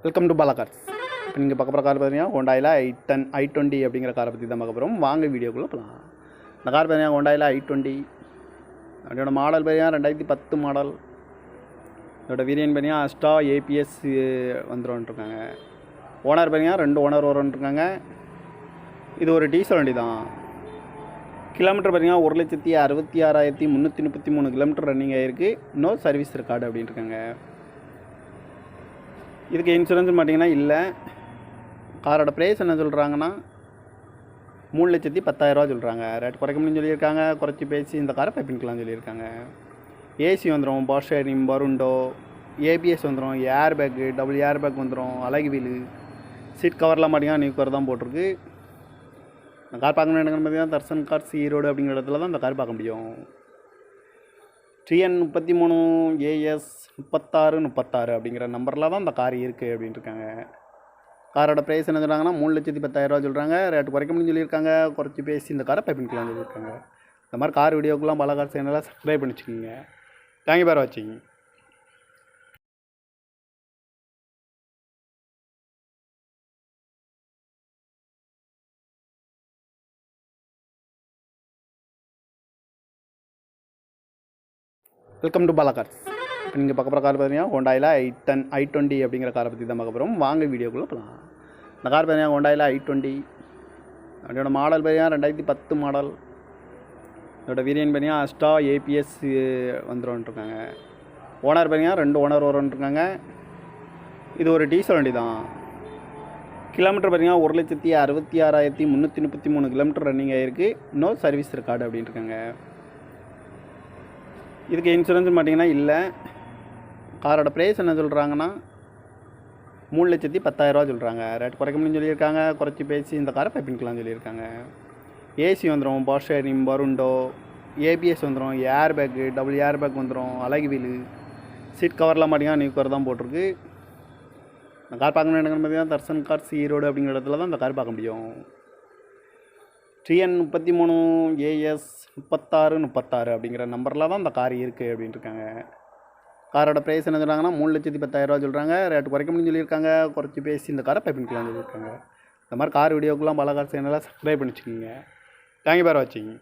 Welcome to Bala cars. இப்போ நீங்கள் பார்க்க போகிற கார் பார்த்தீங்கன்னா ஹோண்டாயில் i20 அப்படிங்கிற காரை பற்றி தான் பார்க்க போகிறோம். வாங்க வீடியோக்குள்ளே போகலாம். இந்த கார் பார்த்தீங்கன்னா ஹோண்டாயில் i20 அதோட மாடல் பார்த்தீங்கன்னா 2010 மாடல். இதோட வேரியன்ட் பார்த்தீங்கன்னா அஸ்டா ஏபிஎஸ் வந்துருக்காங்க. ஓனர் பார்த்தீங்கன்னா 2 ஓனர் வரும்ன்ட்ருக்காங்க. இது ஒரு டீசல் வண்டி தான். கிலோமீட்டர் பார்த்தீங்கன்னா 1,66,333 கிலோமீட்டர் ரன்னிங் ஆகிருக்கு. நோ சர்வீஸ் ரெக்கார்டு அப்படின்ட்டுருக்காங்க. இதுக்கு இன்சூரன்ஸ் பார்த்தீங்கன்னா இல்லை. காரோட ப்ரைஸ் என்ன சொல்கிறாங்கன்னா 3,10,000 சொல்கிறாங்க. ரேட் குறைக்க முடியும்னு சொல்லியிருக்காங்க. குறைச்சி பேசி இந்த காரை பைப்பிங்கலாம் சொல்லியிருக்காங்க. ஏசி வந்துடும், பவர் ஸ்டேரிங், பருண்டோ, ஏபிஎஸ் வந்துடும், air bag, double air bag வந்துடும், அழகு வீலு, சீட் கவர்லாம் பார்த்தீங்கன்னா நியூ கவர் தான் போட்டிருக்கு. இந்த கார் பார்க்க வேண்டிய பார்த்தீங்கன்னா தர்சன் கார்ஸ் ஈரோடு அப்படிங்கிற இடத்துல தான் இந்த கார் பார்க்க முடியும். TN 33 AS 36 அப்படிங்கிற நம்பரில் தான் இந்த கார் இருக்குது அப்படின்ட்டுருக்காங்க. காரோட ப்ரைஸ் என்ன சொல்கிறாங்கன்னா 3,10,000 சொல்கிறாங்க. ரேட் குறைக்க முடியும்னு சொல்லியிருக்காங்க. குறைச்சி பேசி இந்த காரை பைப்பிங்கலாம் சொல்லியிருக்காங்க. இந்த மாதிரி கார் வீடியோக்கெல்லாம் பாலா கார் சேனலாக சப்ஸ்கிரைப் பண்ணி வச்சுக்கோங்க. தேங்க்யூ ஃபார் வாட்சிங். Welcome to Bala cars. இப்போ நீங்கள் பார்க்க போகிற கார் பார்த்தீங்கன்னா ஹோண்டாயில் i20 அப்படிங்கிற காரை பற்றி தான் பார்க்க போகிறோம். வாங்க வீடியோக்குள்ளே போகலாம். இந்த கார் பார்த்தீங்கன்னா ஹோண்டாயில் i20 அதோட மாடல் பார்த்தீங்கன்னா 2010 மாடல். இதோட வேரியன்ட் பார்த்தீங்கன்னா அஸ்டா ஏபிஎஸ் வந்துருக்காங்க. ஓனர் பார்த்தீங்கன்னா 2 ஓனர் வரும்ன்ட்ருக்காங்க. இது ஒரு டீசல் வண்டி தான். கிலோமீட்டர் பார்த்தீங்கன்னா 1,66,333 கிலோமீட்டர் ரன்னிங் ஆகிருக்கு. நோ சர்வீஸ் ரெக்கார்டு அப்படின்ட்டுருக்காங்க. இதுக்கு இன்சூரன்ஸ் பார்த்தீங்கன்னா இல்லை. காரோட ப்ரைஸ் என்ன சொல்கிறாங்கன்னா 3,10,000 சொல்கிறாங்க. ரேட் குறைக்க முடியும்னு சொல்லியிருக்காங்க. குறைச்சி பேசி இந்த காரை பைப்பிங்கலாம் சொல்லியிருக்காங்க. ஏசி வந்துடும், பவர் ஸ்டேரிங், பருண்டோ, ஏபிஎஸ் வந்துடும், air bag, double air bag வந்துடும், அழகு வீலு, சீட் கவர்லாம் பார்த்தீங்கன்னா நியூ கவர் தான் போட்டிருக்கு. இந்த கார் பார்க்க வேண்டிய பார்த்தீங்கன்னா தர்சன் கார்ஸ் ஈரோடு அப்படிங்கிற இடத்துல தான் இந்த கார் பார்க்க முடியும். TN 33 AS 36 அப்படிங்கிற நம்பரில் தான் இந்த கார் இருக்குது அப்படின்ட்டுருக்காங்க. காரோட ப்ரைஸ் என்ன சொல்கிறாங்கன்னா 3,10,000 சொல்கிறாங்க. ரேட் குறைக்க முடியும்னு சொல்லியிருக்காங்க. குறைச்சி பேசி இந்த காரை பைப்பிங்கலாம் சொல்லியிருக்காங்க. இந்த மாதிரி கார் வீடியோக்கெல்லாம் பாலா கார் சேனலாக சப்ஸ்கிரைப் பண்ணி வச்சுக்கோங்க. தேங்க்யூ ஃபார் வாட்சிங்.